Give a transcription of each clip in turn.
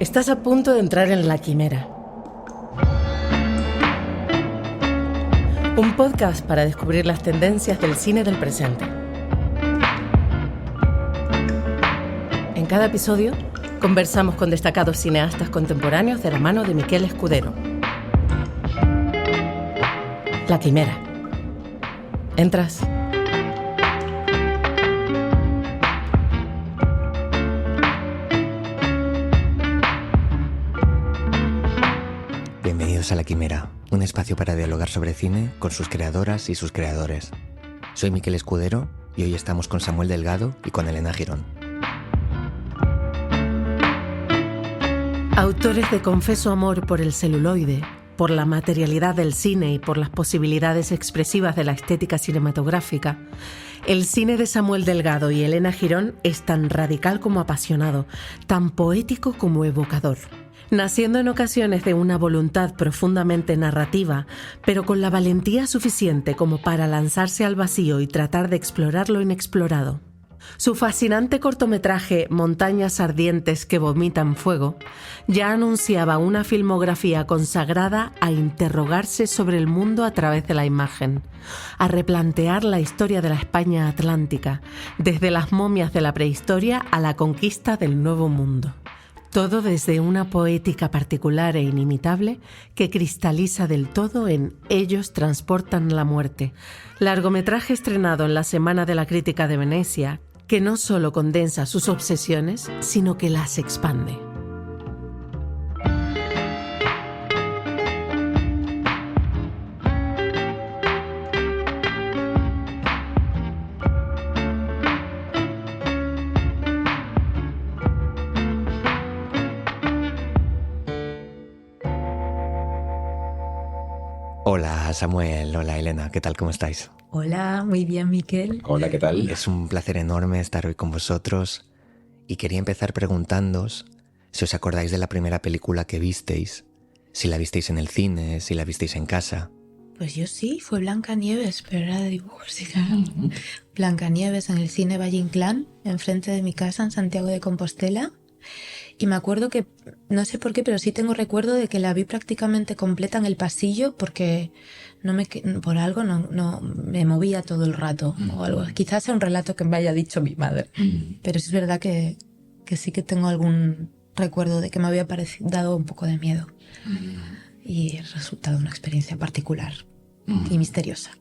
Estás a punto de entrar en La Quimera. Un podcast para descubrir las tendencias del cine del presente. En cada episodio conversamos con destacados cineastas contemporáneos de la mano de Miquel Escudero. La Quimera. ¿Entras? Bienvenidos a La Quimera, un espacio para dialogar sobre cine con sus creadoras y sus creadores. Soy Miquel Escudero y hoy estamos con Samuel Delgado y con Elena Girón. Autores de Confeso amor por el celuloide, por la materialidad del cine y por las posibilidades expresivas de la estética cinematográfica, el cine de Samuel Delgado y Elena Girón es tan radical como apasionado, tan poético como evocador. Naciendo en ocasiones de una voluntad profundamente narrativa, pero con la valentía suficiente como para lanzarse al vacío y tratar de explorar lo inexplorado. Su fascinante cortometraje Montañas ardientes que vomitan fuego ya anunciaba una filmografía consagrada a interrogarse sobre el mundo a través de la imagen, a replantear la historia de la España atlántica, desde las momias de la prehistoria a la conquista del Nuevo Mundo. Todo desde una poética particular e inimitable que cristaliza del todo en Ellos transportan la muerte, largometraje estrenado en la Semana de la Crítica de Venecia, que no solo condensa sus obsesiones, sino que las expande. Hola Samuel, hola Elena, ¿qué tal? ¿Cómo estáis? Hola, muy bien, Miquel. Hola, ¿qué tal? Es un placer enorme estar hoy con vosotros y quería empezar preguntándoos si os acordáis de la primera película que visteis, si la visteis en el cine, si la visteis en casa. Pues yo sí, fue Blancanieves, pero era de dibujos, sí, claro. Blancanieves en el cine Valle Inclán, enfrente de mi casa en Santiago de Compostela. Y me acuerdo que, no sé por qué, pero sí tengo recuerdo de que la vi prácticamente completa en el pasillo porque por algo no me movía todo el rato o algo. Quizás sea un relato que me haya dicho mi madre, pero sí es verdad que sí que tengo algún recuerdo de que me había dado un poco de miedo y ha resultado una experiencia particular y misteriosa.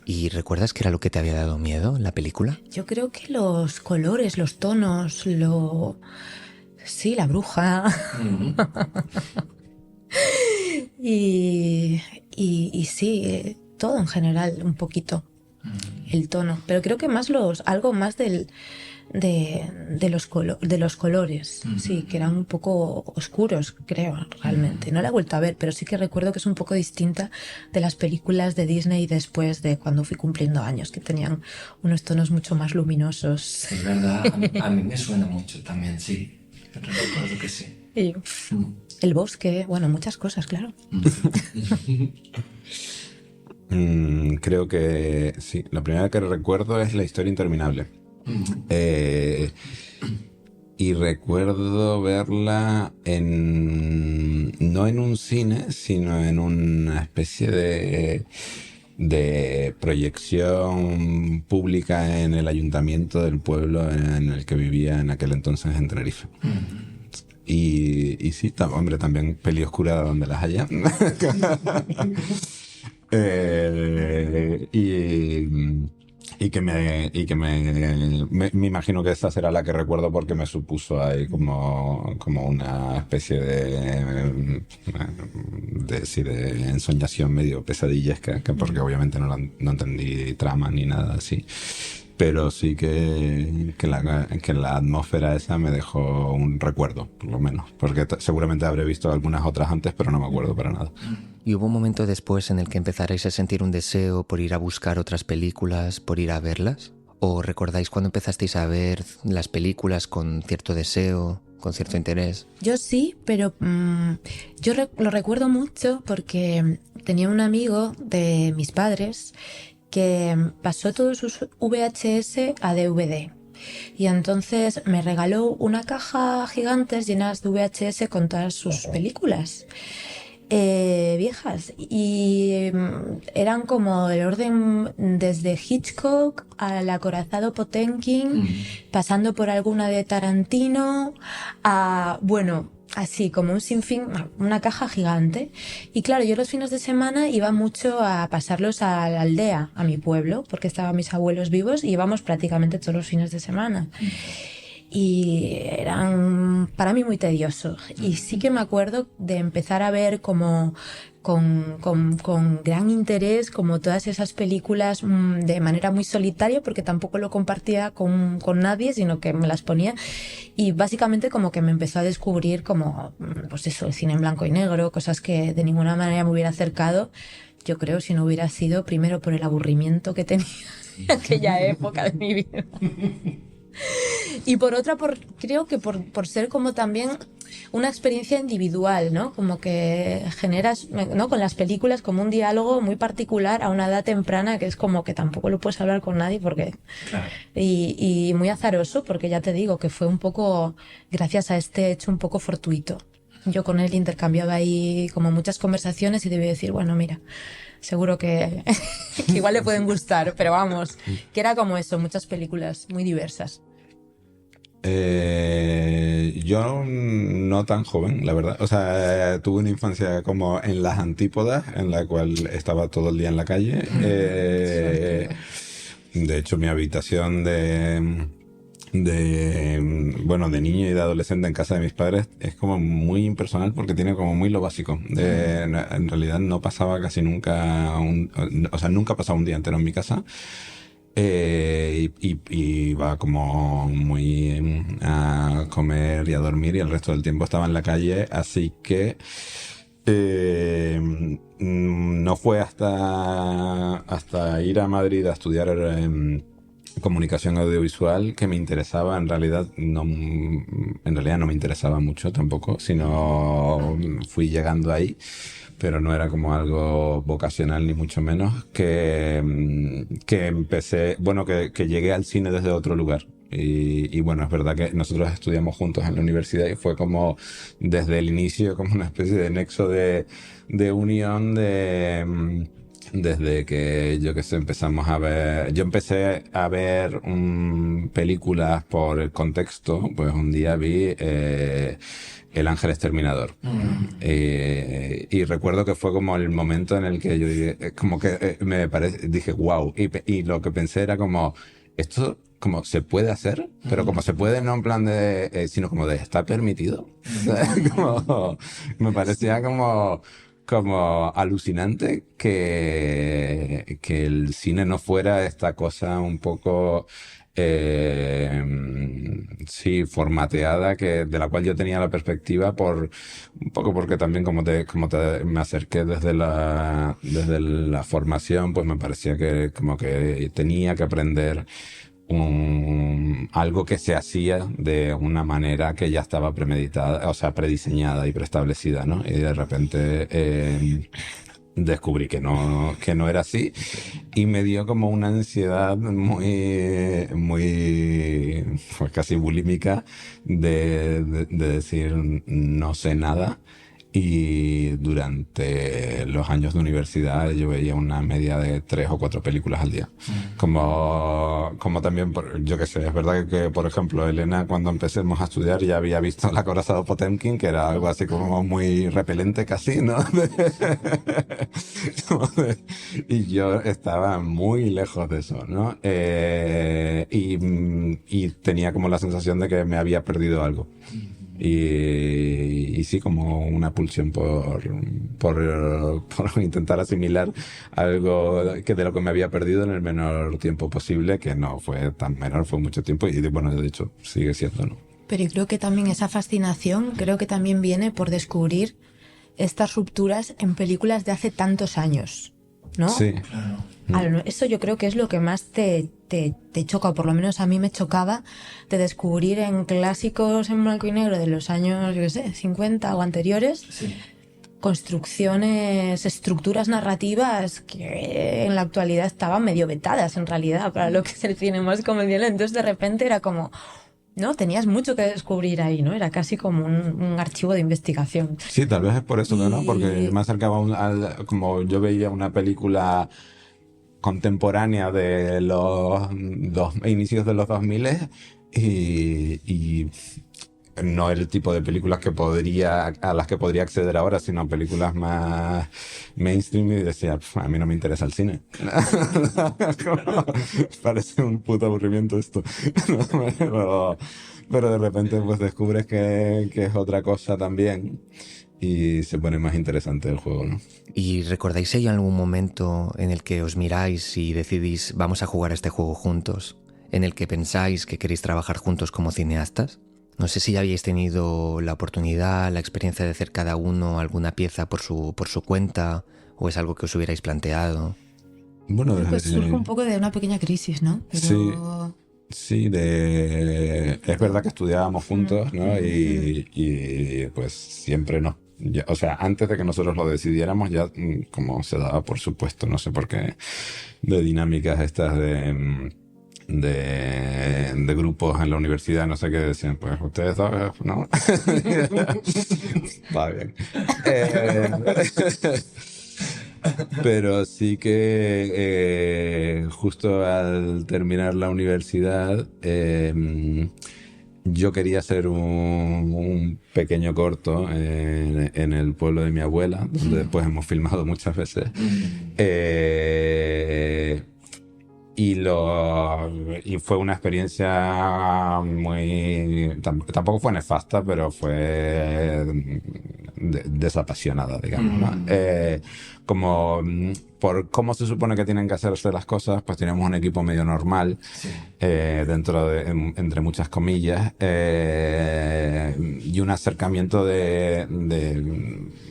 ¿Y recuerdas qué era lo que te había dado miedo en la película? Yo creo que los colores, los tonos, sí, la bruja. y sí, todo en general, un poquito. El tono. Pero creo que más algo más de los colores, sí, que eran un poco oscuros, creo, realmente. No la he vuelto a ver, pero sí que recuerdo que es un poco distinta de las películas de Disney después de cuando fui cumpliendo años, que tenían unos tonos mucho más luminosos. Es verdad, a mí me suena mucho también, sí. Recuerdo que sí. Y el bosque, bueno, muchas cosas, claro. Creo que sí. La primera que recuerdo es La historia interminable. Y recuerdo verla no en un cine, sino en una especie de proyección pública en el ayuntamiento del pueblo en el que vivía en aquel entonces en Tenerife. Y sí, hombre, también peli oscura donde las haya. Y que me imagino que esa será la que recuerdo porque me supuso ahí como una especie de ensoñación medio pesadillesca, porque obviamente no entendí trama ni nada así. Pero sí que la atmósfera esa me dejó un recuerdo, por lo menos. Porque seguramente habré visto algunas otras antes, pero no me acuerdo para nada. ¿Y hubo un momento después en el que empezarais a sentir un deseo por ir a buscar otras películas, por ir a verlas? ¿O recordáis cuando empezasteis a ver las películas con cierto deseo, con cierto interés? Yo sí, pero yo lo recuerdo mucho porque tenía un amigo de mis padres que pasó todos sus VHS a DVD. Y entonces me regaló una caja gigantes llenas de VHS con todas sus películas viejas. Y eran como del orden desde Hitchcock al acorazado Potemkin, pasando por alguna de Tarantino, a, bueno, así como un sinfín, una caja gigante. Y claro, yo los fines de semana iba mucho a pasarlos a la aldea, a mi pueblo, porque estaban mis abuelos vivos y íbamos prácticamente todos los fines de semana. Y eran para mí muy tediosos. Y sí que me acuerdo de empezar a ver como con gran interés como todas esas películas de manera muy solitaria, porque tampoco lo compartía con nadie, sino que me las ponía. Y básicamente como que me empezó a descubrir como, pues eso, el cine en blanco y negro, cosas que de ninguna manera me hubiera acercado, yo creo, si no hubiera sido primero por el aburrimiento que tenía en aquella época de mi vida. Y por otra, creo que por ser como también una experiencia individual, ¿no? Como que generas, ¿no? Con las películas como un diálogo muy particular a una edad temprana, que es como que tampoco lo puedes hablar con nadie porque... Claro. Y muy azaroso, porque ya te digo que fue un poco, gracias a este hecho un poco fortuito. Yo con él intercambiaba ahí como muchas conversaciones y debí decir, bueno, mira, seguro que igual le pueden gustar, pero vamos, que era como eso, muchas películas muy diversas. Yo no tan joven, la verdad. O sea, tuve una infancia como en las antípodas, en la cual estaba todo el día en la calle. De hecho, mi habitación de niño y de adolescente en casa de mis padres es como muy impersonal porque tiene como muy lo básico. En realidad no pasaba casi nunca nunca pasaba un día entero en mi casa. Y iba como muy a comer y a dormir y el resto del tiempo estaba en la calle, así que no fue hasta ir a Madrid a estudiar comunicación audiovisual que me interesaba. En realidad no me interesaba mucho tampoco, sino fui llegando ahí, pero no era como algo vocacional ni mucho menos, que empecé, que llegué al cine desde otro lugar. Y bueno, es verdad que nosotros estudiamos juntos en la universidad y fue como desde el inicio como una especie de nexo de unión desde que yo empezamos a ver, yo empecé a ver películas por el contexto. Pues un día vi El Ángel Exterminador. Y recuerdo que fue como el momento en el que yo dije wow, y lo que pensé era como, esto como se puede hacer, pero como se puede no en plan de, sino como de está permitido. Como, me parecía como alucinante que el cine no fuera esta cosa un poco formateada, de la cual yo tenía la perspectiva un poco porque también me acerqué desde la formación, pues me parecía que como que tenía que aprender algo que se hacía de una manera que ya estaba premeditada, o sea, prediseñada y preestablecida, ¿no? Y de repente descubrí que no era así y me dio como una ansiedad muy, pues casi bulímica de decir no sé nada. Y durante los años de universidad yo veía una media de 3 o 4 películas al día. Como también, yo qué sé, es verdad que, por ejemplo, Elena, cuando empecemos a estudiar, ya había visto El acorazado Potemkin, que era algo así como muy repelente casi, ¿no? Y yo estaba muy lejos de eso, ¿no? Y tenía como la sensación de que me había perdido algo. Y sí, como una pulsión por intentar asimilar algo que de lo que me había perdido en el menor tiempo posible, que no fue tan menor, fue mucho tiempo y bueno, de hecho sigue siendo, ¿no? Pero yo creo que también esa fascinación también viene por descubrir estas rupturas en películas de hace tantos años, ¿no? Sí. Claro. Eso yo creo que es lo que más te choca, o por lo menos a mí me chocaba, de descubrir en clásicos en blanco y negro de los años, yo qué sé, 50 o anteriores, Sí. construcciones, estructuras narrativas que en la actualidad estaban medio vetadas en realidad para lo que es el cine más convencional. Entonces de repente era como, no, tenías mucho que descubrir ahí, ¿no? Era casi como un archivo de investigación. Sí, tal vez es por eso, ¿no? Porque me acercaba como yo veía una película contemporánea de los inicios de los 2000 y no el tipo de películas a las que podría acceder ahora, sino películas más mainstream, y decía, a mí no me interesa el cine. Parece un puto aburrimiento esto. Pero de repente pues descubres que es otra cosa también y se pone más interesante el juego, ¿no? ¿Y recordáis si hay algún momento en el que os miráis y decidís vamos a jugar a este juego juntos? ¿En el que pensáis que queréis trabajar juntos como cineastas? No sé si ya habéis tenido la oportunidad, la experiencia de hacer cada uno alguna pieza por su cuenta, o es algo que os hubierais planteado. Bueno, Pues surge un poco de una pequeña crisis, ¿no? Pero... Sí, es verdad que estudiábamos juntos, ¿no? Y pues siempre o sea, antes de que nosotros lo decidiéramos, ya como se daba por supuesto, no sé por qué, de dinámicas estas de grupos en la universidad, no sé qué decían, pues ustedes dos, ¿no? Va bien. Pero sí que justo al terminar la universidad yo quería hacer un pequeño corto en el pueblo de mi abuela, donde después hemos filmado muchas veces. Y fue una experiencia tampoco fue nefasta, pero fue desapasionada, digamos, ¿no? Como por cómo se supone que tienen que hacerse las cosas, pues teníamos un equipo medio normal, sí. Entre muchas comillas, y un acercamiento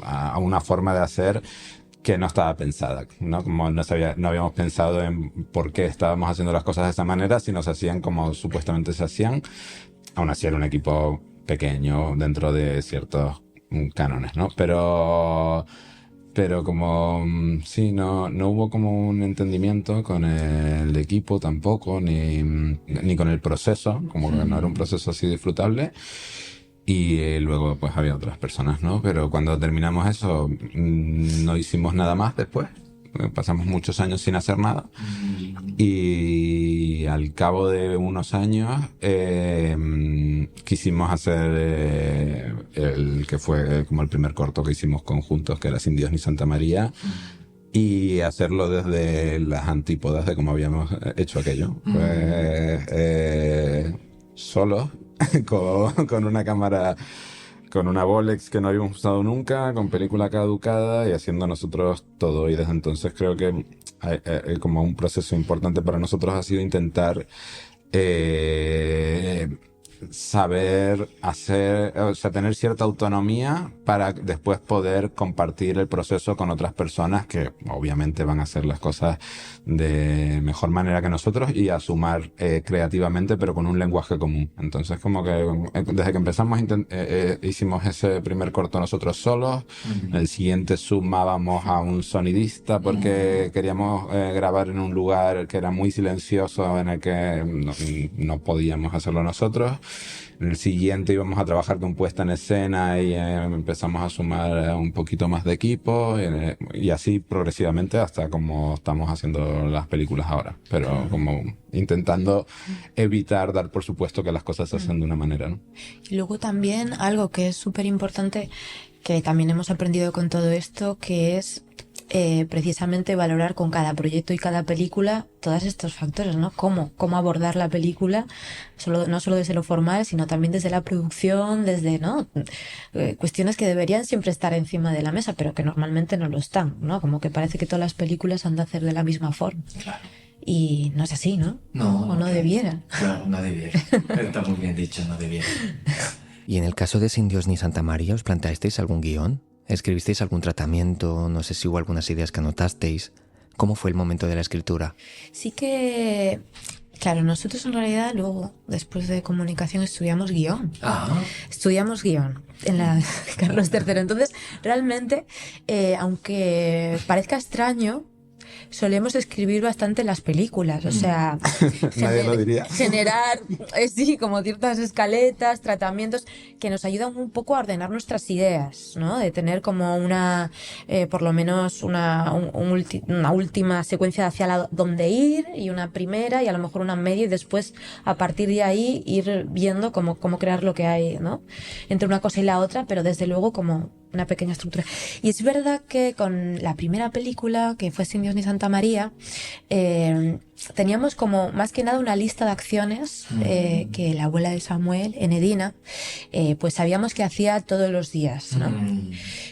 a una forma de hacer que no estaba pensada, ¿no? Como no habíamos pensado en por qué estábamos haciendo las cosas de esa manera, sino se hacían como supuestamente se hacían. Aún así era un equipo pequeño dentro de ciertos cánones, ¿no? Pero como sí, no hubo como un entendimiento con el equipo tampoco, ni con el proceso, como que no era un proceso así disfrutable. Y luego pues había otras personas, ¿no? Pero cuando terminamos eso, no hicimos nada más después. Pasamos muchos años sin hacer nada. Y al cabo de unos años quisimos hacer el que fue como el primer corto que hicimos conjuntos, que era Sin Dios ni Santa María. Y hacerlo desde las antípodas de cómo habíamos hecho aquello. Solos. Con una cámara, con una Bolex que no habíamos usado nunca, con película caducada y haciendo nosotros todo. Y desde entonces creo que como un proceso importante para nosotros ha sido intentar saber hacer, o sea, tener cierta autonomía para después poder compartir el proceso con otras personas que obviamente van a hacer las cosas de mejor manera que nosotros y a sumar creativamente, pero con un lenguaje común. Entonces, como que desde que empezamos hicimos ese primer corto nosotros solos. El siguiente sumábamos a un sonidista porque queríamos grabar en un lugar que era muy silencioso, en el que no podíamos hacerlo nosotros. En el siguiente íbamos a trabajar con puesta en escena y empezamos a sumar un poquito más de equipo y así progresivamente hasta como estamos haciendo las películas ahora, pero como intentando evitar dar por supuesto que las cosas se hacen de una manera, ¿no? Y luego también algo que es súper importante, que también hemos aprendido con todo esto, que es precisamente valorar con cada proyecto y cada película todos estos factores, ¿no? Cómo abordar la película, no solo desde lo formal, sino también desde la producción, desde, ¿no? Cuestiones que deberían siempre estar encima de la mesa, pero que normalmente no lo están, ¿no? Como que parece que todas las películas han de hacer de la misma forma. Claro. Y no es así, ¿no? No, no debiera. Claro, no debiera. Está muy bien dicho, no debiera. ¿Y en el caso de Sin Dios ni Santa María os planteasteis algún guión? ¿Escribisteis algún tratamiento? No sé si hubo algunas ideas que anotasteis. ¿Cómo fue el momento de la escritura? Sí que Claro, nosotros en realidad luego, después de comunicación, estudiamos guión. Ah, Estudiamos guión en la Carlos III. Entonces, realmente, aunque parezca extraño, solemos escribir bastante las películas, o sea, Nadie lo diría. generar, sí, como ciertas escaletas, tratamientos que nos ayudan un poco a ordenar nuestras ideas, ¿no? De tener como una, por lo menos una última secuencia hacia donde ir y una primera y a lo mejor una media y después a partir de ahí ir viendo cómo crear lo que hay, ¿no? Entre una cosa y la otra, pero desde luego como una pequeña estructura. Y es verdad que con la primera película, que fue Sin Dios ni Santa María, teníamos como más que nada una lista de acciones que la abuela de Samuel, Enedina, pues sabíamos que hacía todos los días, ¿no?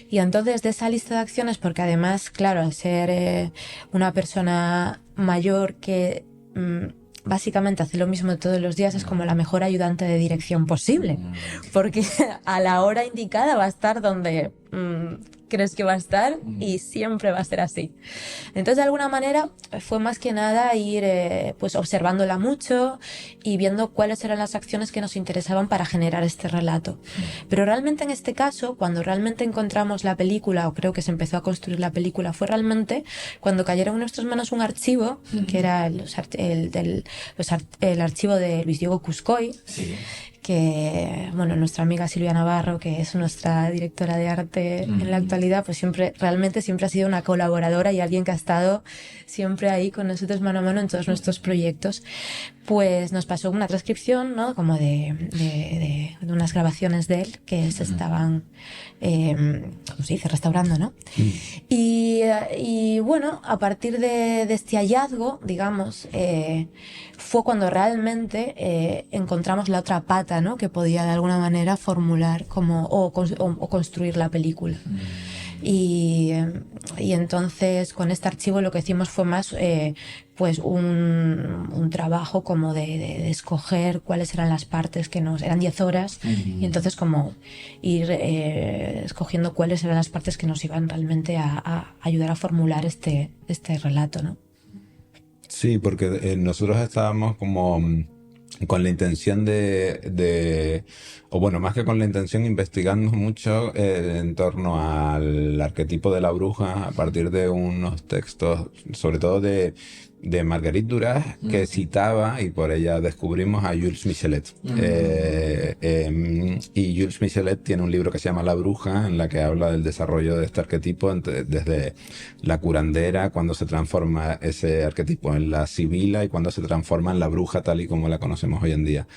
Y entonces de esa lista de acciones, porque además, claro, al ser una persona mayor que básicamente hace lo mismo todos los días, es como la mejor ayudante de dirección posible, porque a la hora indicada va a estar donde crees que va a estar y siempre va a ser así. Entonces, de alguna manera, fue más que nada ir pues observándola mucho y viendo cuáles eran las acciones que nos interesaban para generar este relato. Pero realmente en este caso, cuando realmente encontramos la película, o creo que se empezó a construir la película, fue realmente cuando cayeron en nuestras manos un archivo, que era el archivo de Luis Diego Cuscoy, sí. que, bueno, nuestra amiga Silvia Navarro, que es nuestra directora de arte en la actualidad, pues realmente siempre ha sido una colaboradora y alguien que ha estado siempre ahí con nosotros mano a mano en todos nuestros proyectos. Pues nos pasó una transcripción, ¿no? Como de unas grabaciones de él que se estaban, ¿cómo se dice? Restaurando, ¿no? Y bueno, a partir de este hallazgo, digamos, fue cuando realmente encontramos la otra pata, ¿no? Que podía de alguna manera formular como o construir la película. Y entonces con este archivo lo que hicimos fue más pues un trabajo como de escoger cuáles eran las partes que eran 10 horas y entonces como ir escogiendo cuáles eran las partes que nos iban realmente a ayudar a formular este relato, ¿no? Sí, porque nosotros estábamos como con la intención o bueno, más que con la intención, investigando mucho en torno al arquetipo de la bruja a partir de unos textos, sobre todo de Marguerite Duras, que citaba, y por ella descubrimos a Jules Michelet. Y Jules Michelet tiene un libro que se llama La bruja, en la que habla del desarrollo de este arquetipo desde la curandera, cuando se transforma ese arquetipo en la sibila y cuando se transforma en la bruja tal y como la conocemos hoy en día.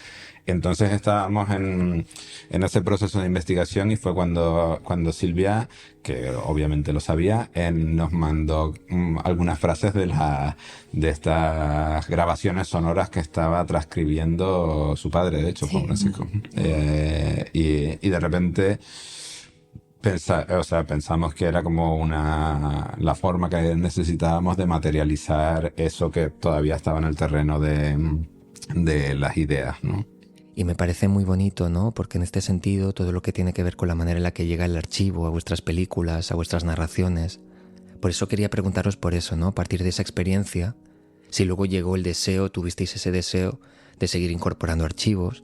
Entonces estábamos en ese proceso de investigación y fue cuando Silvia, que obviamente lo sabía, nos mandó algunas frases de estas grabaciones sonoras que estaba transcribiendo su padre, de hecho, Juan Francisco. Y de repente pensamos que era como la forma que necesitábamos de materializar eso que todavía estaba en el terreno de las ideas, ¿no? Y me parece muy bonito, ¿no? Porque en este sentido, todo lo que tiene que ver con la manera en la que llega el archivo a vuestras películas, a vuestras narraciones. Por eso quería preguntaros por eso, ¿no? A partir de esa experiencia, si luego llegó el deseo, tuvisteis ese deseo de seguir incorporando archivos,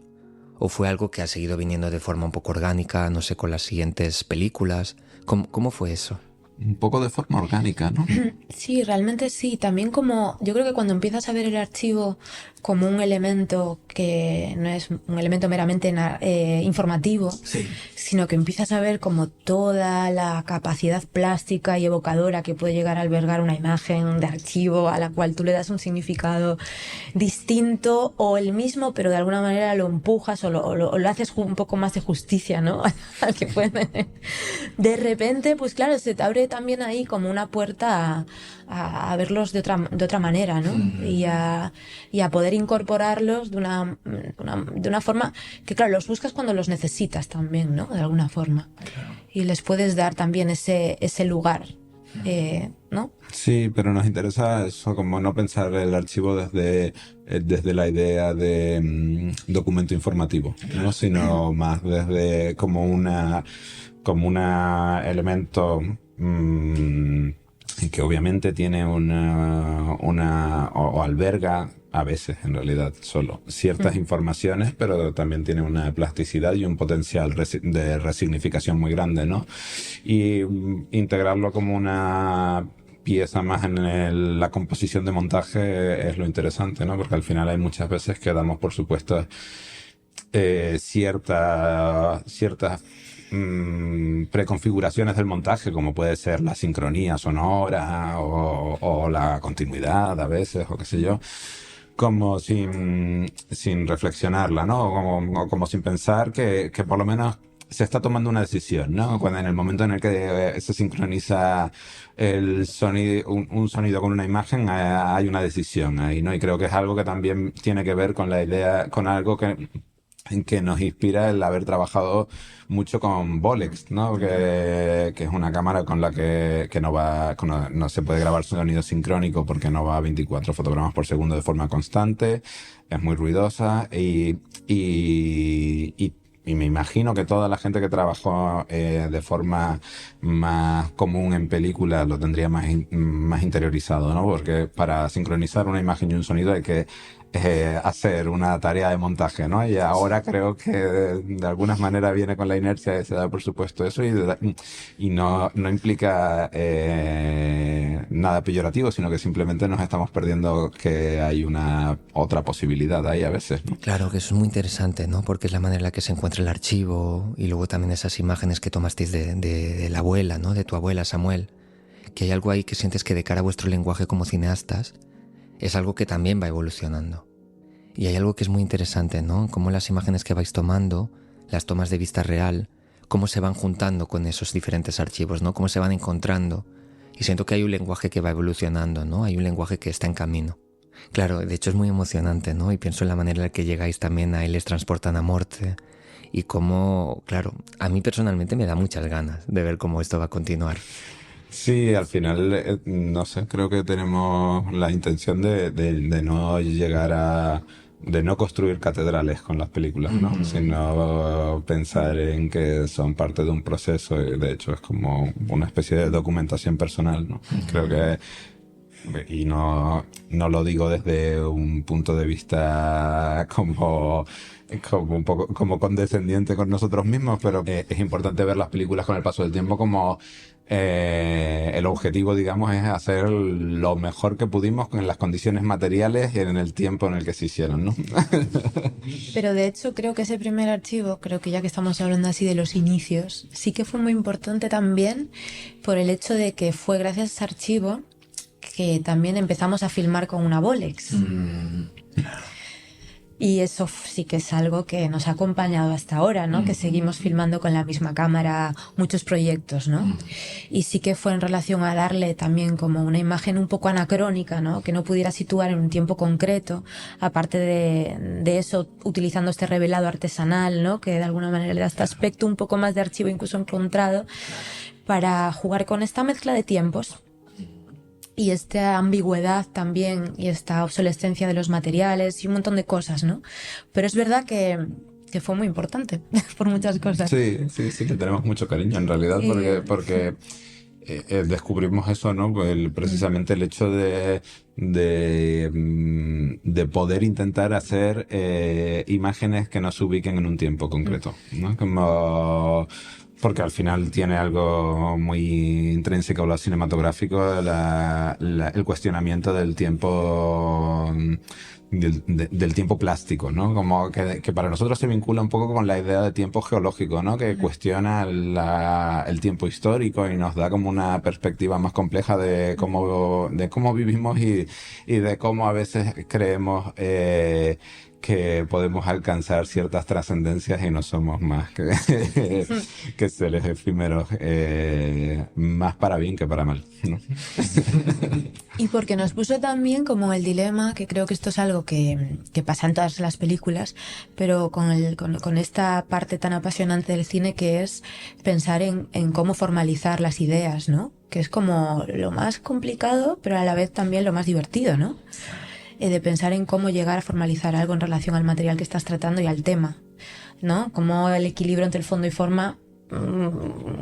o fue algo que ha seguido viniendo de forma un poco orgánica, no sé, con las siguientes películas. ¿Cómo fue eso? Un poco de forma orgánica, ¿no? Sí, realmente sí. También como yo creo que cuando empiezas a ver el archivo como un elemento que no es un elemento meramente informativo, Sí. sino que empiezas a ver como toda la capacidad plástica y evocadora que puede llegar a albergar una imagen de archivo a la cual tú le das un significado distinto o el mismo, pero de alguna manera lo empujas o lo haces un poco más de justicia, ¿no? Al que puede. De repente, pues claro, se te abre también ahí como una puerta a verlos de otra manera, ¿no? Y a poder incorporarlos de una forma que, claro, los buscas cuando los necesitas también, ¿no? De alguna forma. Claro. Y les puedes dar también ese lugar, ¿no? Sí, pero nos interesa eso, como no pensar el archivo desde la idea de documento informativo, ¿no? Sino más desde como una elemento que obviamente tiene o alberga a veces en realidad solo ciertas informaciones, pero también tiene una plasticidad y un potencial de resignificación muy grande, ¿no? Y integrarlo como una pieza más en la composición de montaje es lo interesante, ¿no? Porque al final hay muchas veces que damos por supuesto ciertas preconfiguraciones del montaje, como puede ser la sincronía sonora o la continuidad a veces, o qué sé yo, como sin reflexionarla, ¿no? Como sin pensar que por lo menos se está tomando una decisión, ¿no? Cuando en el momento en el que se sincroniza el sonido, un sonido con una imagen, hay una decisión ahí, ¿no? Y creo que es algo que también tiene que ver con la idea, con algo que nos inspira el haber trabajado mucho con Bolex, ¿no? Que es una cámara con la que no se puede grabar sonido sincrónico porque no va a 24 fotogramas por segundo de forma constante, es muy ruidosa y me imagino que toda la gente que trabajó de forma más común en película lo tendría más interiorizado, ¿no? Porque para sincronizar una imagen y un sonido hay que hacer una tarea de montaje, ¿no? Y ahora creo que de alguna manera viene con la inercia de se da por supuesto eso y no implica nada peyorativo, sino que simplemente nos estamos perdiendo que hay una otra posibilidad ahí a veces, ¿no? Claro, que eso es muy interesante, ¿no? Porque es la manera en la que se encuentra el archivo y luego también esas imágenes que tomasteis de la abuela, ¿no? De tu abuela, Samuel. Que hay algo ahí que sientes que de cara a vuestro lenguaje como cineastas es algo que también va evolucionando. Y hay algo que es muy interesante, ¿no? Cómo las imágenes que vais tomando, las tomas de vista real, cómo se van juntando con esos diferentes archivos, ¿no? Cómo se van encontrando. Y siento que hay un lenguaje que va evolucionando, ¿no? Hay un lenguaje que está en camino. Claro, de hecho es muy emocionante, ¿no? Y pienso en la manera en la que llegáis también a Les Transportan a Morte y cómo, claro, a mí personalmente me da muchas ganas de ver cómo esto va a continuar. Sí, al final, no sé, creo que tenemos la intención de no llegar de no construir catedrales con las películas, ¿no? Sino pensar en que son parte de un proceso y de hecho es como una especie de documentación personal, ¿no? Creo que, y no lo digo desde un punto de vista como un poco como condescendiente con nosotros mismos, pero es importante ver las películas con el paso del tiempo como el objetivo, digamos, es hacer lo mejor que pudimos con las condiciones materiales y en el tiempo en el que se hicieron, ¿no? Pero de hecho creo que ese primer archivo, creo que ya que estamos hablando así de los inicios, sí que fue muy importante también por el hecho de que fue gracias a ese archivo que también empezamos a filmar con una Bolex. Y eso sí que es algo que nos ha acompañado hasta ahora, ¿no? Que seguimos filmando con la misma cámara muchos proyectos, ¿no? Y sí que fue en relación a darle también como una imagen un poco anacrónica, ¿no? Que no pudiera situar en un tiempo concreto, aparte de eso, utilizando este revelado artesanal, ¿no? Que de alguna manera le da este aspecto un poco más de archivo incluso encontrado, para jugar con esta mezcla de tiempos. Y esta ambigüedad también, y esta obsolescencia de los materiales y un montón de cosas, ¿no? Pero es verdad que fue muy importante por muchas cosas. Sí, que tenemos mucho cariño en realidad porque descubrimos eso, ¿no? Precisamente el hecho de poder intentar hacer imágenes que nos ubiquen en un tiempo concreto, ¿no? Como... Porque al final tiene algo muy intrínseco a lo cinematográfico, el cuestionamiento del tiempo, del tiempo plástico, ¿no? Como que para nosotros se vincula un poco con la idea de tiempo geológico, ¿no? Que cuestiona el tiempo histórico y nos da como una perspectiva más compleja de cómo vivimos y de cómo a veces creemos que podemos alcanzar ciertas trascendencias y no somos más que seres efímeros, más para bien que para mal, ¿no? Y porque nos puso también como el dilema, que creo que esto es algo que pasa en todas las películas, pero con esta parte tan apasionante del cine que es pensar en cómo formalizar las ideas, ¿no? Que es como lo más complicado, pero a la vez también lo más divertido, ¿no? De pensar en cómo llegar a formalizar algo en relación al material que estás tratando y al tema, ¿no? Como el equilibrio entre el fondo y forma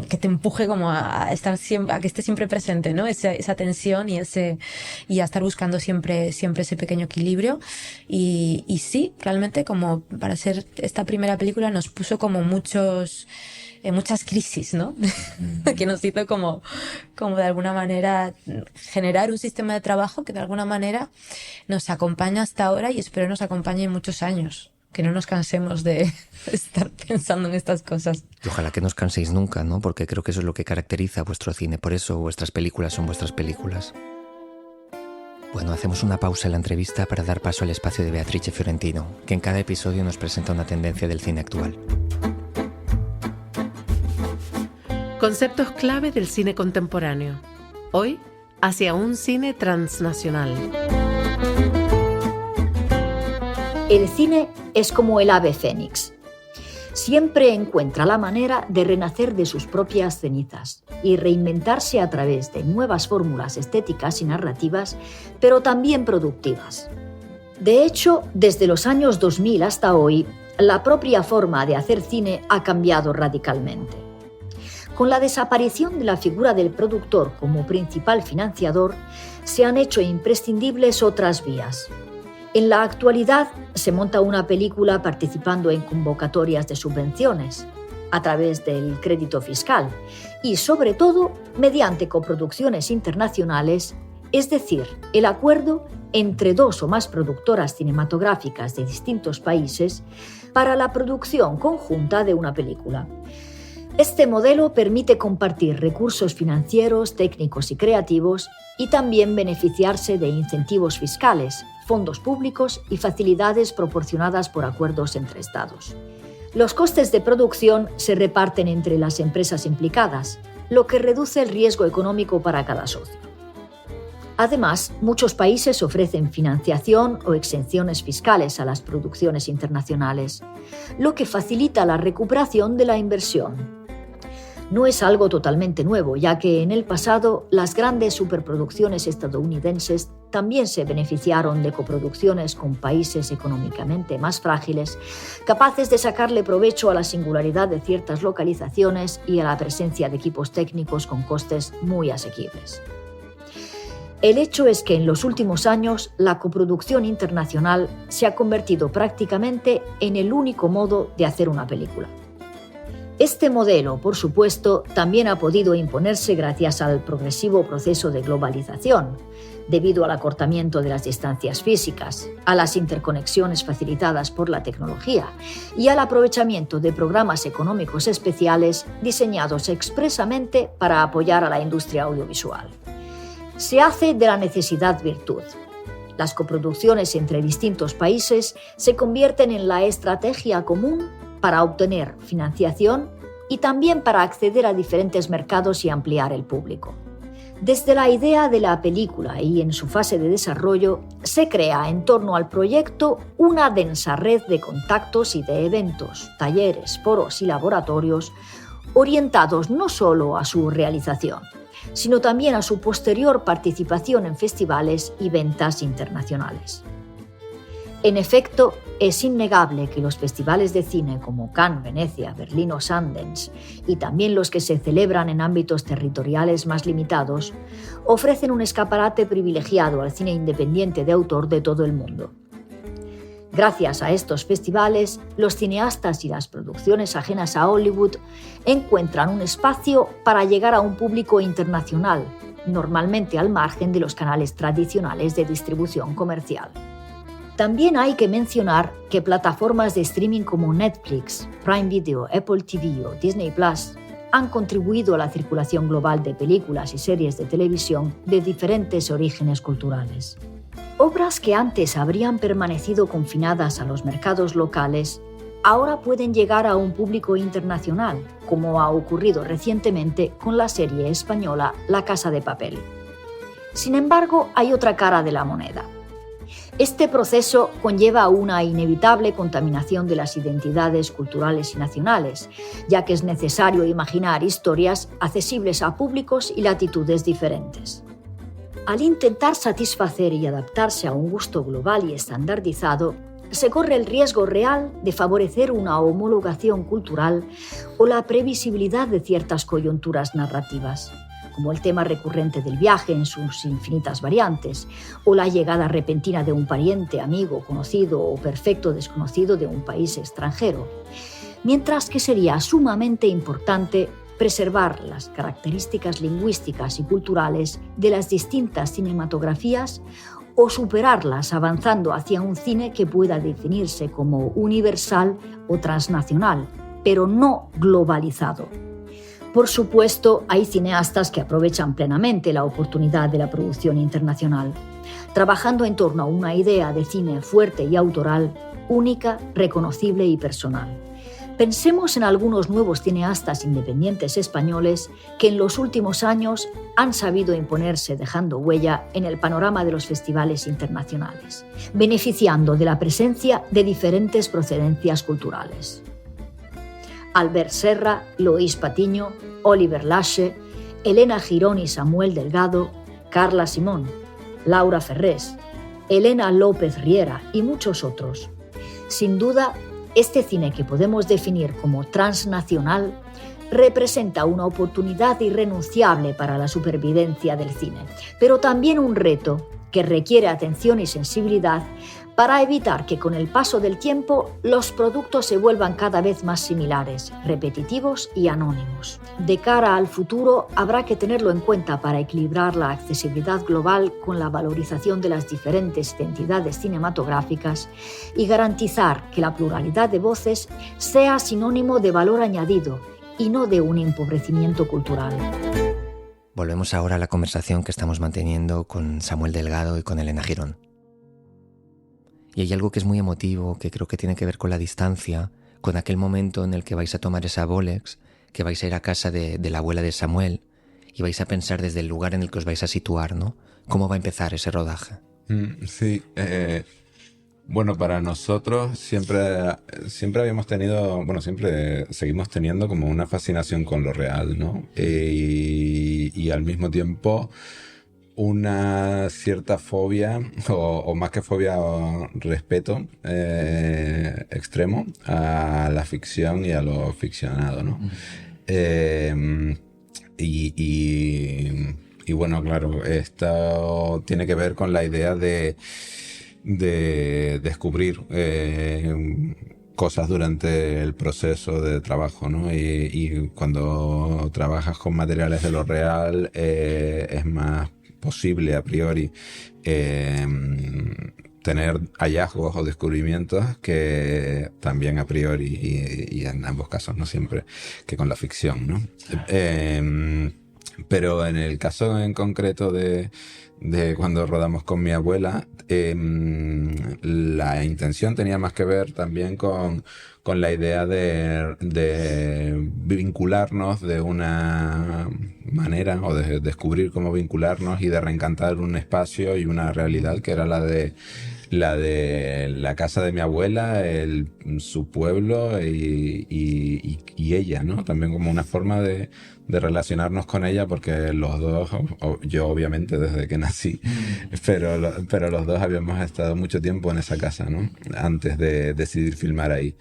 que te empuje como a estar siempre, a que esté siempre presente, ¿no? Esa tensión y a estar buscando siempre ese pequeño equilibrio. Y sí, realmente como para ser esta primera película nos puso como muchas crisis, ¿no? Que nos hizo como de alguna manera generar un sistema de trabajo que de alguna manera nos acompaña hasta ahora y espero nos acompañe en muchos años. Que no nos cansemos de estar pensando en estas cosas. Y ojalá que no os canséis nunca, ¿no? Porque creo que eso es lo que caracteriza vuestro cine. Por eso vuestras películas son vuestras películas. Bueno, hacemos una pausa en la entrevista para dar paso al espacio de Beatrice Fiorentino, que en cada episodio nos presenta una tendencia del cine actual. Conceptos clave del cine contemporáneo. Hoy, hacia un cine transnacional. El cine es como el ave fénix. Siempre encuentra la manera de renacer de sus propias cenizas y reinventarse a través de nuevas fórmulas estéticas y narrativas, pero también productivas. De hecho, desde los años 2000 hasta hoy, la propia forma de hacer cine ha cambiado radicalmente. Con la desaparición de la figura del productor como principal financiador, se han hecho imprescindibles otras vías. En la actualidad se monta una película participando en convocatorias de subvenciones, a través del crédito fiscal y, sobre todo, mediante coproducciones internacionales, es decir, el acuerdo entre 2 o más productoras cinematográficas de distintos países para la producción conjunta de una película. Este modelo permite compartir recursos financieros, técnicos y creativos y también beneficiarse de incentivos fiscales, fondos públicos y facilidades proporcionadas por acuerdos entre Estados. Los costes de producción se reparten entre las empresas implicadas, lo que reduce el riesgo económico para cada socio. Además, muchos países ofrecen financiación o exenciones fiscales a las producciones internacionales, lo que facilita la recuperación de la inversión. No es algo totalmente nuevo, ya que en el pasado las grandes superproducciones estadounidenses también se beneficiaron de coproducciones con países económicamente más frágiles, capaces de sacarle provecho a la singularidad de ciertas localizaciones y a la presencia de equipos técnicos con costes muy asequibles. El hecho es que en los últimos años la coproducción internacional se ha convertido prácticamente en el único modo de hacer una película. Este modelo, por supuesto, también ha podido imponerse gracias al progresivo proceso de globalización, debido al acortamiento de las distancias físicas, a las interconexiones facilitadas por la tecnología y al aprovechamiento de programas económicos especiales diseñados expresamente para apoyar a la industria audiovisual. Se hace de la necesidad virtud. Las coproducciones entre distintos países se convierten en la estrategia común para obtener financiación y también para acceder a diferentes mercados y ampliar el público. Desde la idea de la película y en su fase de desarrollo, se crea en torno al proyecto una densa red de contactos y de eventos, talleres, foros y laboratorios orientados no solo a su realización, sino también a su posterior participación en festivales y ventas internacionales. En efecto, es innegable que los festivales de cine como Cannes, Venecia, Berlín o Sundance, y también los que se celebran en ámbitos territoriales más limitados, ofrecen un escaparate privilegiado al cine independiente de autor de todo el mundo. Gracias a estos festivales, los cineastas y las producciones ajenas a Hollywood encuentran un espacio para llegar a un público internacional, normalmente al margen de los canales tradicionales de distribución comercial. También hay que mencionar que plataformas de streaming como Netflix, Prime Video, Apple TV o Disney Plus han contribuido a la circulación global de películas y series de televisión de diferentes orígenes culturales. Obras que antes habrían permanecido confinadas a los mercados locales ahora pueden llegar a un público internacional, como ha ocurrido recientemente con la serie española La Casa de Papel. Sin embargo, hay otra cara de la moneda. Este proceso conlleva una inevitable contaminación de las identidades culturales y nacionales, ya que es necesario imaginar historias accesibles a públicos y latitudes diferentes. Al intentar satisfacer y adaptarse a un gusto global y estandarizado, se corre el riesgo real de favorecer una homologación cultural o la previsibilidad de ciertas coyunturas narrativas, como el tema recurrente del viaje en sus infinitas variantes, o la llegada repentina de un pariente, amigo, conocido o perfecto desconocido de un país extranjero, mientras que sería sumamente importante preservar las características lingüísticas y culturales de las distintas cinematografías o superarlas avanzando hacia un cine que pueda definirse como universal o transnacional, pero no globalizado. Por supuesto, hay cineastas que aprovechan plenamente la oportunidad de la producción internacional, trabajando en torno a una idea de cine fuerte y autoral, única, reconocible y personal. Pensemos en algunos nuevos cineastas independientes españoles que en los últimos años han sabido imponerse dejando huella en el panorama de los festivales internacionales, beneficiando de la presencia de diferentes procedencias culturales. Albert Serra, Lois Patiño, Oliver Lache, Elena Girón y Samuel Delgado, Carla Simón, Laura Ferrés, Elena López Riera y muchos otros. Sin duda, este cine que podemos definir como transnacional representa una oportunidad irrenunciable para la supervivencia del cine, pero también un reto que requiere atención y sensibilidad para evitar que con el paso del tiempo los productos se vuelvan cada vez más similares, repetitivos y anónimos. De cara al futuro, habrá que tenerlo en cuenta para equilibrar la accesibilidad global con la valorización de las diferentes identidades cinematográficas y garantizar que la pluralidad de voces sea sinónimo de valor añadido y no de un empobrecimiento cultural. Volvemos ahora a la conversación que estamos manteniendo con Samuel Delgado y con Elena Girón. Y hay algo que es muy emotivo, que creo que tiene que ver con la distancia, con aquel momento en el que vais a tomar esa Bolex, que vais a ir a casa de la abuela de Samuel y vais a pensar desde el lugar en el que os vais a situar, ¿no? ¿Cómo va a empezar ese rodaje? Sí, bueno, para nosotros siempre habíamos tenido, bueno, siempre seguimos teniendo como una fascinación con lo real, ¿no? Y al mismo tiempo una cierta fobia, o más que fobia, respeto extremo a la ficción y a lo ficcionado, ¿no? Y bueno, claro, esto tiene que ver con la idea de descubrir cosas durante el proceso de trabajo, ¿no? Y cuando trabajas con materiales de lo real, es más posible a priori tener hallazgos o descubrimientos que también a priori, y en ambos casos, no siempre, que con la ficción, ¿no? Pero en el caso en concreto de cuando rodamos con mi abuela, la intención tenía más que ver también con la idea de vincularnos de una manera, o de descubrir cómo vincularnos y de reencantar un espacio y una realidad que era la de la casa de mi abuela, su pueblo y ella, ¿no? También como una forma de relacionarnos con ella, porque los dos, yo obviamente desde que nací, pero los dos habíamos estado mucho tiempo en esa casa, ¿no? Antes de decidir filmar ahí.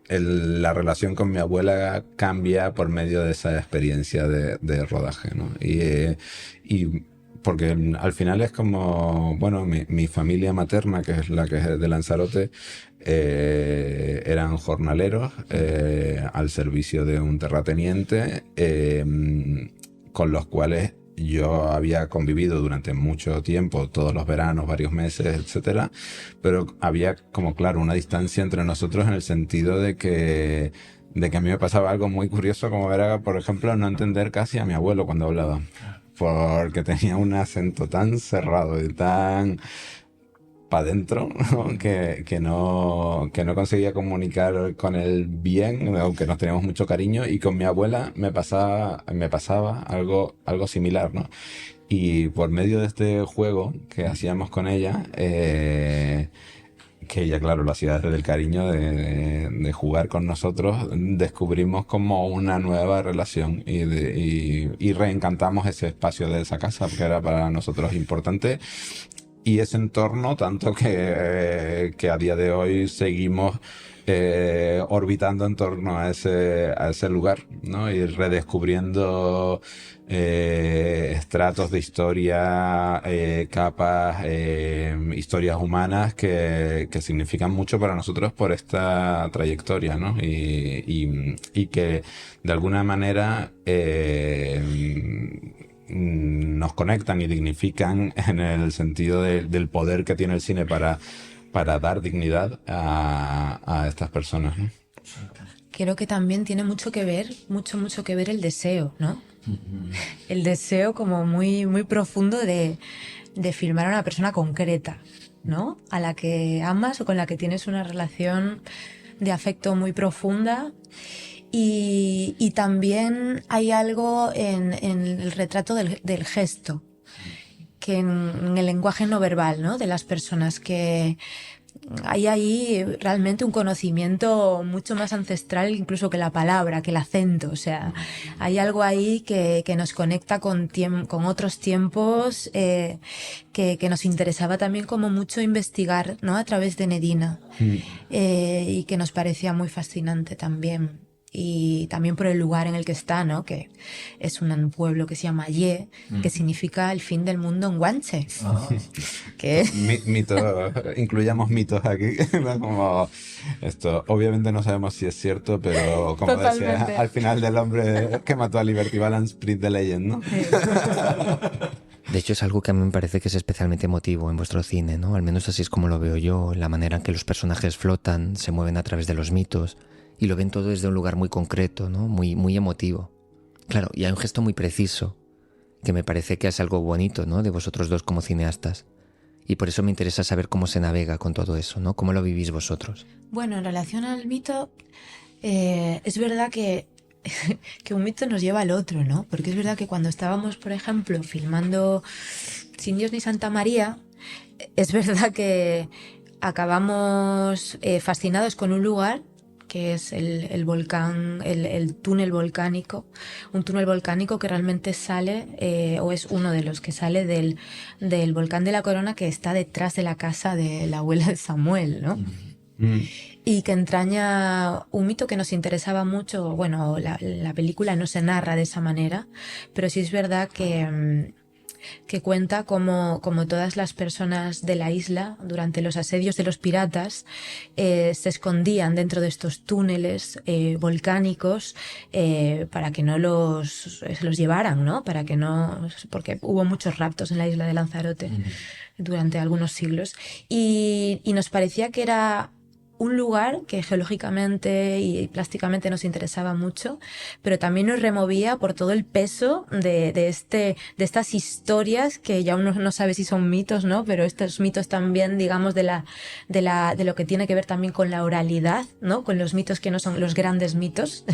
La relación con mi abuela cambia por medio de esa experiencia de rodaje, ¿no? Y porque al final es como, bueno, mi familia materna, que es la que es de Lanzarote, eran jornaleros al servicio de un terrateniente, con los cuales yo había convivido durante mucho tiempo, todos los veranos, varios meses, etcétera, pero había como, claro, una distancia entre nosotros en el sentido de que a mí me pasaba algo muy curioso, como era, por ejemplo, no entender casi a mi abuelo cuando hablaba, porque tenía un acento tan cerrado y tan para adentro, ¿no? que no conseguía comunicar con él bien, aunque nos teníamos mucho cariño, y con mi abuela me pasaba algo similar, ¿no? Y por medio de este juego que hacíamos con ella, que ella, claro, lo hacía desde el cariño de jugar con nosotros, descubrimos como una nueva relación y reencantamos ese espacio de esa casa, porque era para nosotros importante. Y ese entorno, tanto que a día de hoy seguimos orbitando en torno a ese lugar, ¿no? Y redescubriendo estratos de historia, capas, historias humanas que significan mucho para nosotros por esta trayectoria, ¿no? Y que de alguna manera nos conectan y dignifican en el sentido del poder que tiene el cine para dar dignidad a estas personas, ¿no? Creo que también tiene mucho que ver, mucho que ver el deseo, ¿no? El deseo como muy, muy profundo de filmar a una persona concreta, ¿no? A la que amas o con la que tienes una relación de afecto muy profunda. Y también hay algo en el retrato del gesto, que en el lenguaje no verbal, ¿no? De las personas, que hay ahí realmente un conocimiento mucho más ancestral incluso que la palabra, que el acento. O sea, hay algo ahí que nos conecta con otros tiempos, que nos interesaba también como mucho investigar, ¿no? A través de Nedina, y que nos parecía muy fascinante también. Y también por el lugar en el que está, ¿no? Que es un pueblo que se llama Ye, que significa el fin del mundo en guanche. Que Mitos, incluyamos mitos aquí, ¿no? Como esto, obviamente no sabemos si es cierto, pero como decía, al final del hombre que mató a Liberty Balance, Spread the Legend, ¿no? De hecho, es algo que a mí me parece que es especialmente emotivo en vuestro cine, ¿no? Al menos así es como lo veo yo, la manera en que los personajes flotan, se mueven a través de los mitos, y lo ven todo desde un lugar muy concreto, ¿no? Muy, muy emotivo. Claro, y hay un gesto muy preciso, que me parece que es algo bonito, ¿no? De vosotros dos como cineastas. Y por eso me interesa saber cómo se navega con todo eso, ¿no? ¿Cómo lo vivís vosotros? Bueno, en relación al mito, es verdad que un mito nos lleva al otro, ¿no? Porque es verdad que cuando estábamos, por ejemplo, filmando Sin Dios ni Santa María, es verdad que acabamos fascinados con un lugar que es el volcán, el túnel volcánico, un túnel volcánico que realmente sale, o es uno de los que sale del volcán de la Corona, que está detrás de la casa de la abuela de Samuel, ¿no? Y que entraña un mito que nos interesaba mucho. Bueno, la película no se narra de esa manera, pero sí es verdad que cuenta como todas las personas de la isla durante los asedios de los piratas se escondían dentro de estos túneles volcánicos para que no se los llevaran, ¿no? Para que no, porque hubo muchos raptos en la isla de Lanzarote durante algunos siglos, y nos parecía que era un lugar que geológicamente y plásticamente nos interesaba mucho, pero también nos removía por todo el peso de estas historias que ya uno no sabe si son mitos, ¿no? Pero estos mitos también, digamos, de lo que tiene que ver también con la oralidad, ¿no? Con los mitos que no son los grandes mitos,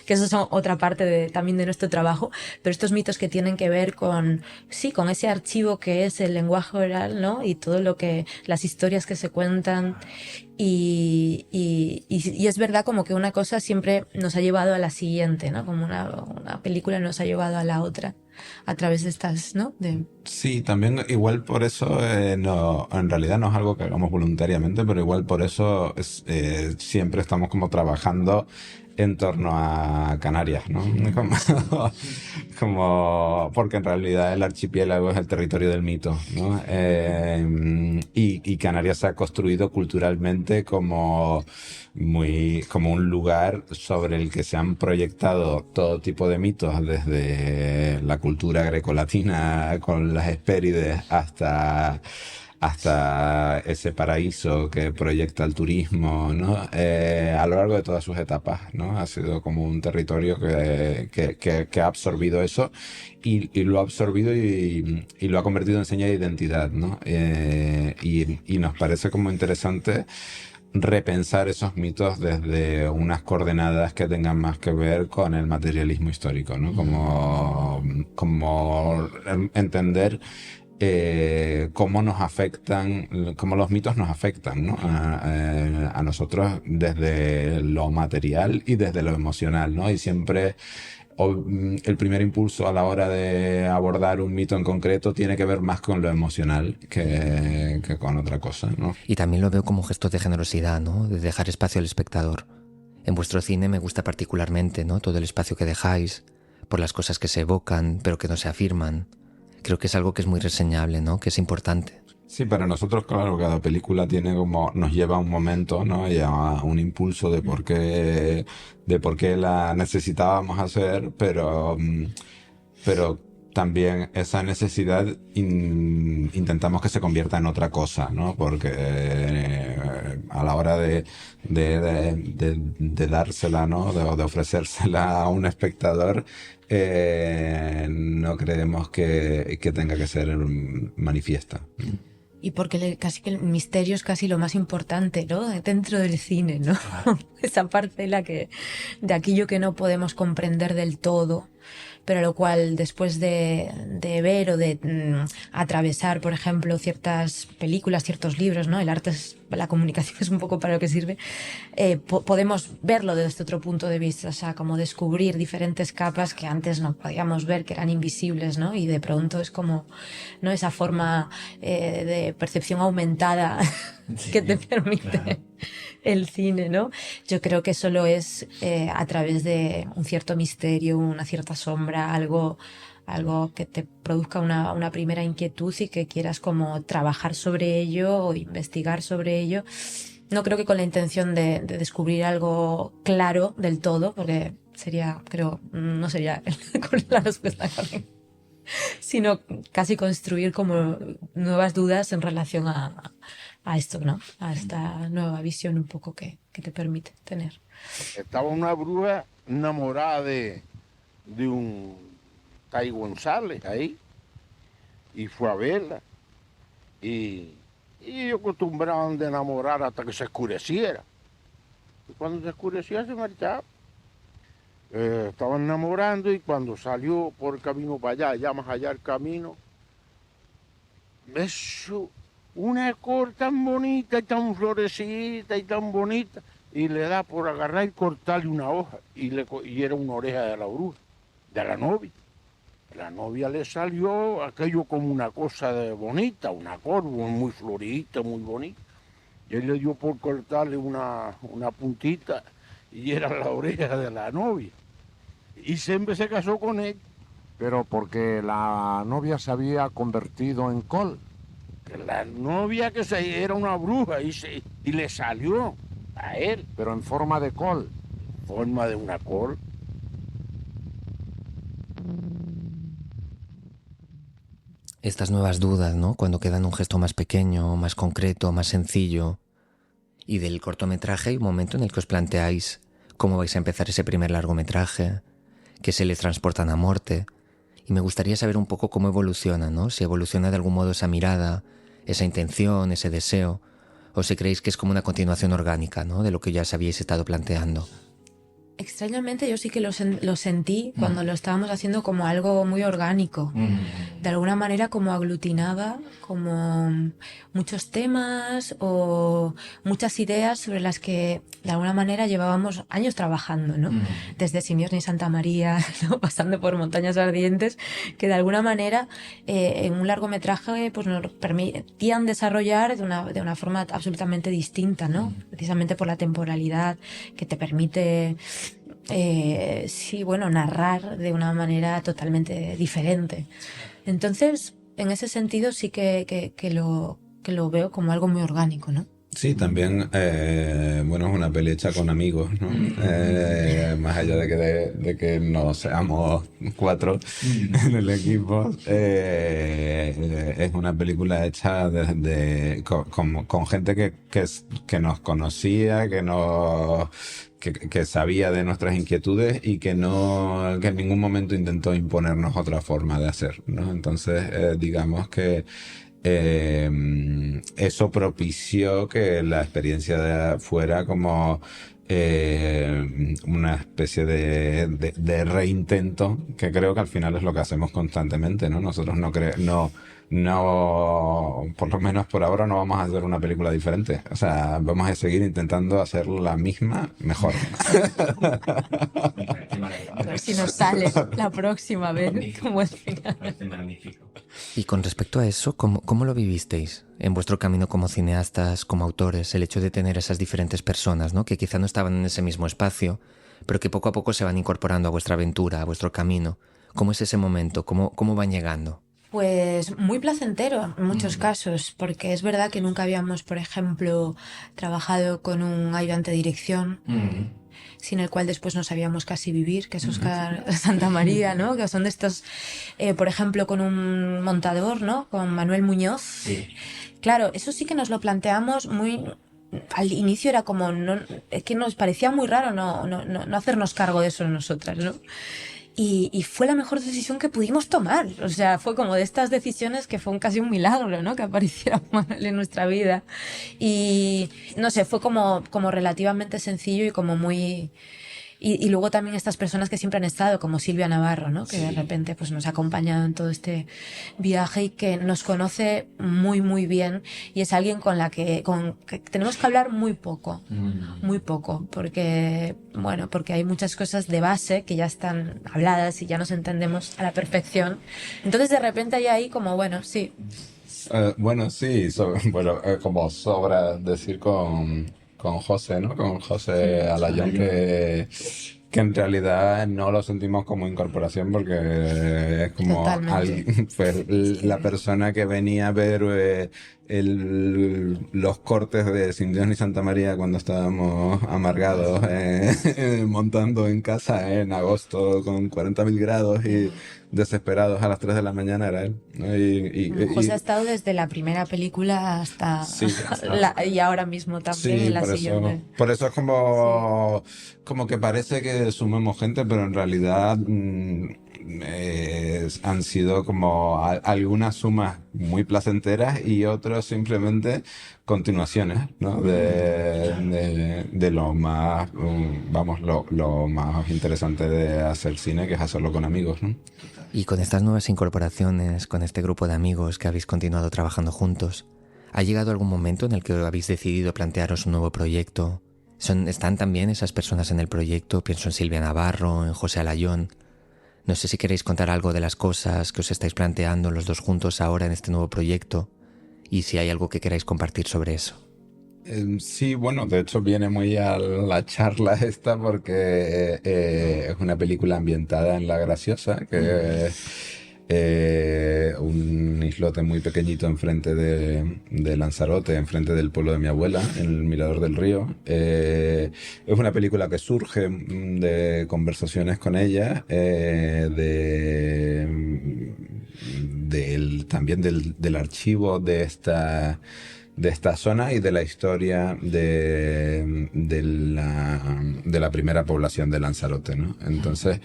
que eso son otra parte también de nuestro trabajo, pero estos mitos que tienen que ver con ese archivo que es el lenguaje oral, ¿no? Y todo las historias que se cuentan. Y es verdad como que una cosa siempre nos ha llevado a la siguiente, ¿no? Como una película nos ha llevado a la otra a través de estas, ¿no? Sí, también igual por eso, no, en realidad no es algo que hagamos voluntariamente, pero igual por eso siempre estamos como trabajando en torno a Canarias, ¿no? Como porque en realidad el archipiélago es el territorio del mito, ¿no? Y Canarias se ha construido culturalmente como un lugar sobre el que se han proyectado todo tipo de mitos, desde la cultura grecolatina con las Hespérides hasta ese paraíso que proyecta el turismo, ¿no? A lo largo de todas sus etapas, ¿no? Ha sido como un territorio que ha absorbido eso y lo ha absorbido y lo ha convertido en seña de identidad, ¿no? Y nos parece como interesante repensar esos mitos desde unas coordenadas que tengan más que ver con el materialismo histórico, ¿no? Como entender cómo nos afectan, cómo los mitos nos afectan, ¿no? A nosotros desde lo material y desde lo emocional, ¿no? Y siempre el primer impulso a la hora de abordar un mito en concreto tiene que ver más con lo emocional que con otra cosa, ¿no? Y también lo veo como un gesto de generosidad, ¿no? De dejar espacio al espectador. En vuestro cine me gusta particularmente, ¿no? Todo el espacio que dejáis, por las cosas que se evocan, pero que no se afirman. Creo que es algo que es muy reseñable, ¿no? Que es importante. Sí, para nosotros, claro, cada película tiene como, nos lleva a un momento, ¿no? Y a un impulso de por qué la necesitábamos hacer, pero también esa necesidad intentamos que se convierta en otra cosa, ¿no? Porque a la hora de dársela, ¿no? De ofrecérsela a un espectador, no creemos que tenga que ser manifiesta. Y porque casi que el misterio es casi lo más importante, ¿no? Dentro del cine, ¿no? Esa parcela de aquello que no podemos comprender del todo, pero lo cual después de ver o de atravesar, por ejemplo, ciertas películas, ciertos libros, ¿no? El arte, la comunicación es un poco para lo que sirve, podemos verlo desde otro punto de vista, o sea, como descubrir diferentes capas que antes no podíamos ver, que eran invisibles, ¿no? Y de pronto es como, ¿no? Esa forma de percepción aumentada que te permite el cine, ¿no? Yo creo que solo es a través de un cierto misterio, una cierta sombra, algo que te produzca una primera inquietud y que quieras como trabajar sobre ello o investigar sobre ello. No creo que con la intención de descubrir algo claro del todo, porque no sería la respuesta correcta, sino casi construir como nuevas dudas en relación a esto, ¿no? A esta nueva visión un poco que te permite tener. Estaba una bruja enamorada de un Tai González ahí, y fue a verla, y ellos acostumbraban de enamorar hasta que se oscureciera, y cuando se oscurecía se marchaba. Estaban enamorando, y cuando salió por el camino para allá más allá del camino, eso, una cor tan bonita y tan florecida y tan bonita, y le da por agarrar y cortarle una hoja, y era una oreja de la bruja, de la novia. La novia le salió aquello como una cosa bonita, una cor muy floridita, muy bonita. Y él le dio por cortarle una puntita, y era la oreja de la novia. Y siempre se casó con él. Pero porque la novia se había convertido en col. La novia era una bruja y le salió a él. Pero en forma de col. En forma de una col. Estas nuevas dudas, ¿no? Cuando quedan un gesto más pequeño, más concreto, más sencillo. Y del cortometraje hay un momento en el que os planteáis cómo vais a empezar ese primer largometraje, que se le transportan a muerte. Y me gustaría saber un poco cómo evoluciona, ¿no? Si evoluciona de algún modo esa mirada, esa intención, ese deseo, o si creéis que es como una continuación orgánica, ¿no? De lo que ya os habíais estado planteando. Extrañamente yo sí que lo sentí cuando lo estábamos haciendo como algo muy orgánico. De alguna manera como aglutinaba como muchos temas o muchas ideas sobre las que de alguna manera llevábamos años trabajando, ¿no? Desde Sin Dios ni Santa María, ¿no? Pasando por Montañas Ardientes, que de alguna manera en un largometraje pues nos permitían desarrollar de una forma absolutamente distinta, ¿no? Precisamente por la temporalidad que te permite narrar de una manera totalmente diferente. Entonces, en ese sentido sí que lo veo como algo muy orgánico, ¿no? Sí, también, es una pelea hecha con amigos, ¿no? Más allá de que no seamos 4 en el equipo, es una película hecha con gente que nos conocía, que sabía de nuestras inquietudes y que en ningún momento intentó imponernos otra forma de hacer, ¿no? Entonces, digamos que eso propició que la experiencia fuera como una especie de reintento, que creo que al final es lo que hacemos constantemente, ¿no? Nosotros no, por lo menos por ahora no vamos a hacer una película diferente. O sea, vamos a seguir intentando hacer la misma mejor. A ver si nos sale la próxima vez como es final. Y con respecto a eso, ¿cómo lo vivisteis en vuestro camino como cineastas, como autores? El hecho de tener esas diferentes personas, ¿no? Que quizá no estaban en ese mismo espacio, pero que poco a poco se van incorporando a vuestra aventura, a vuestro camino. ¿Cómo es ese momento? ¿Cómo van llegando? Pues muy placentero en muchos casos, porque es verdad que nunca habíamos, por ejemplo, trabajado con un ayudante de dirección, sin el cual después no sabíamos casi vivir, que es Óscar Santamaría, ¿no? Que son de estos, por ejemplo, con un montador, ¿no? Con Manuel Muñoz. Sí. Claro, eso sí que nos lo planteamos muy... Al inicio era como, no, es que nos parecía muy raro no hacernos cargo de eso nosotras, ¿no? Y fue la mejor decisión que pudimos tomar. O sea, fue como de estas decisiones que fue casi un milagro, ¿no? Que apareciera Manuel en nuestra vida. Y no sé, fue como relativamente sencillo y como muy... Y luego también estas personas que siempre han estado, como Silvia Navarro, ¿no? Que de repente pues nos ha acompañado en todo este viaje y que nos conoce muy, muy bien. Y es alguien con que tenemos que hablar muy poco, porque hay muchas cosas de base que ya están habladas y ya nos entendemos a la perfección. Entonces de repente hay ahí como, bueno, sí. Como sobra decir con José, ¿no? Con José Alayón, que en realidad no lo sentimos como incorporación porque es como fue la persona que venía a ver los cortes de Sin Dios ni Santa María cuando estábamos amargados montando en casa en agosto con 40.000 grados y desesperados a las 3 de la mañana, era él, ¿no? José ha estado desde la primera película hasta y ahora mismo también en la siguiente. Por eso es como que parece que sumemos gente, pero en realidad han sido como algunas sumas muy placenteras y otras simplemente continuaciones, ¿no? De lo más, lo más interesante de hacer cine, que es hacerlo con amigos, ¿no? Y con estas nuevas incorporaciones, con este grupo de amigos que habéis continuado trabajando juntos, ¿ha llegado algún momento en el que habéis decidido plantearos un nuevo proyecto? ¿Están también esas personas en el proyecto? Pienso en Silvia Navarro, en José Alayón. No sé si queréis contar algo de las cosas que os estáis planteando los dos juntos ahora en este nuevo proyecto y si hay algo que queráis compartir sobre eso. Sí, bueno, de hecho viene muy a la charla esta porque es una película ambientada en La Graciosa, que es un islote muy pequeñito enfrente de Lanzarote, enfrente del pueblo de mi abuela, en el Mirador del Río. Es una película que surge de conversaciones con ella, también del archivo de esta zona y de la historia de la primera población de Lanzarote, ¿no? Entonces,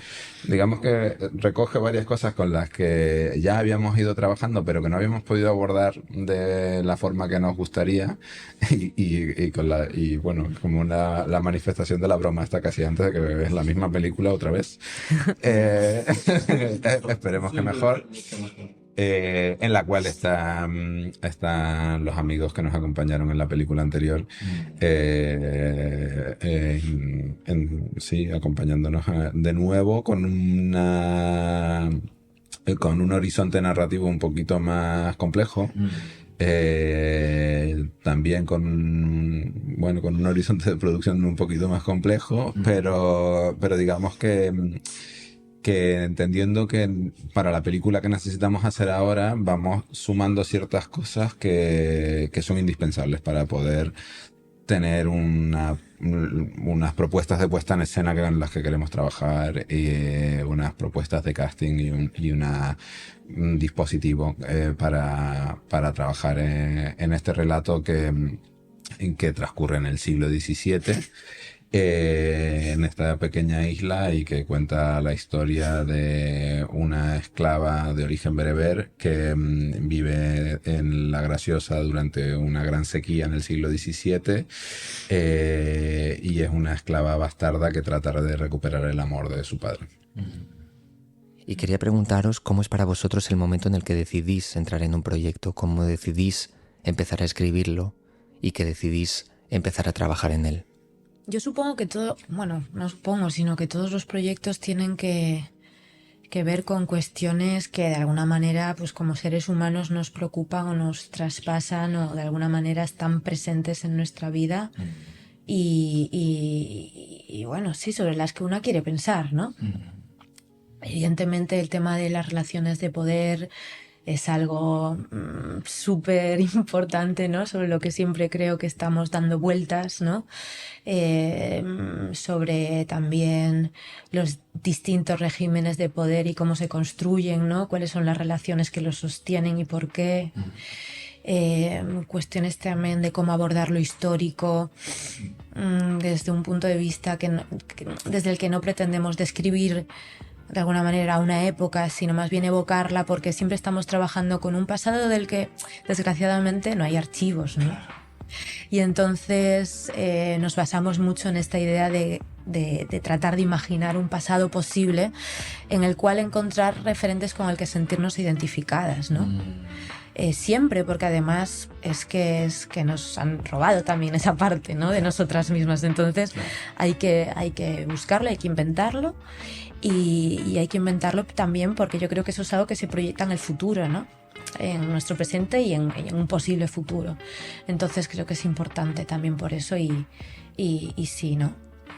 digamos que recoge varias cosas con las que ya habíamos ido trabajando, pero que no habíamos podido abordar de la forma que nos gustaría y bueno, como la manifestación de la broma esta casi antes de que veas la misma película otra vez. Esperemos que mejor. En la cual están los amigos que nos acompañaron en la película anterior, acompañándonos de nuevo con un horizonte narrativo un poquito más complejo. También con un horizonte de producción un poquito más complejo, pero digamos que entendiendo que para la película que necesitamos hacer ahora vamos sumando ciertas cosas que son indispensables para poder tener unas propuestas de puesta en escena en las que queremos trabajar, unas propuestas de casting y un dispositivo para trabajar en este relato que transcurre en el siglo XVII. En esta pequeña isla y que cuenta la historia de una esclava de origen bereber que vive en La Graciosa durante una gran sequía en el siglo XVII y es una esclava bastarda que trata de recuperar el amor de su padre. Y quería preguntaros cómo es para vosotros el momento en el que decidís entrar en un proyecto, cómo decidís empezar a escribirlo y que decidís empezar a trabajar en él. Yo supongo que no supongo, sino que todos los proyectos tienen que ver con cuestiones que de alguna manera, pues como seres humanos nos preocupan o nos traspasan o de alguna manera están presentes en nuestra vida y bueno, sí, sobre las que uno quiere pensar, ¿no? Evidentemente el tema de las relaciones de poder es algo súper importante, ¿no? Sobre lo que siempre creo que estamos dando vueltas, ¿no? Sobre también los distintos regímenes de poder y cómo se construyen, ¿no? Cuáles son las relaciones que los sostienen y por qué. Cuestiones también de cómo abordar lo histórico desde un punto de vista desde el que no pretendemos describir de alguna manera una época, sino más bien evocarla, porque siempre estamos trabajando con un pasado del que desgraciadamente no hay archivos, ¿no? Y entonces nos basamos mucho en esta idea de tratar de imaginar un pasado posible en el cual encontrar referentes con el que sentirnos identificadas, ¿no? Siempre, porque además es que nos han robado también esa parte, ¿no? De nosotras mismas. Entonces hay que buscarlo, hay que inventarlo y hay que inventarlo también porque yo creo que eso es algo que se proyecta en el futuro, ¿no? En nuestro presente y en un posible futuro. Entonces creo que es importante también por eso y sí, ¿no?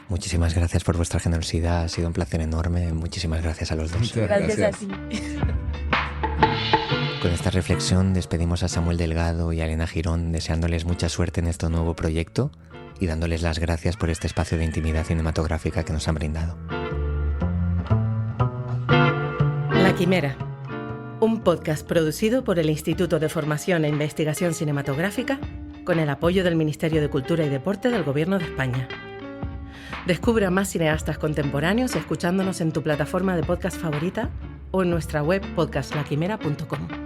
Muchísimas gracias por vuestra generosidad, ha sido un placer enorme. Muchísimas gracias a los dos. Muchas Gracias a ti. Con esta reflexión despedimos a Samuel Delgado y a Elena Girón, deseándoles mucha suerte en este nuevo proyecto y dándoles las gracias por este espacio de intimidad cinematográfica que nos han brindado. La Quimera, un podcast producido por el Instituto de Formación e Investigación Cinematográfica con el apoyo del Ministerio de Cultura y Deporte del Gobierno de España. Descubre a más cineastas contemporáneos escuchándonos en tu plataforma de podcast favorita o en nuestra web podcastlaquimera.com.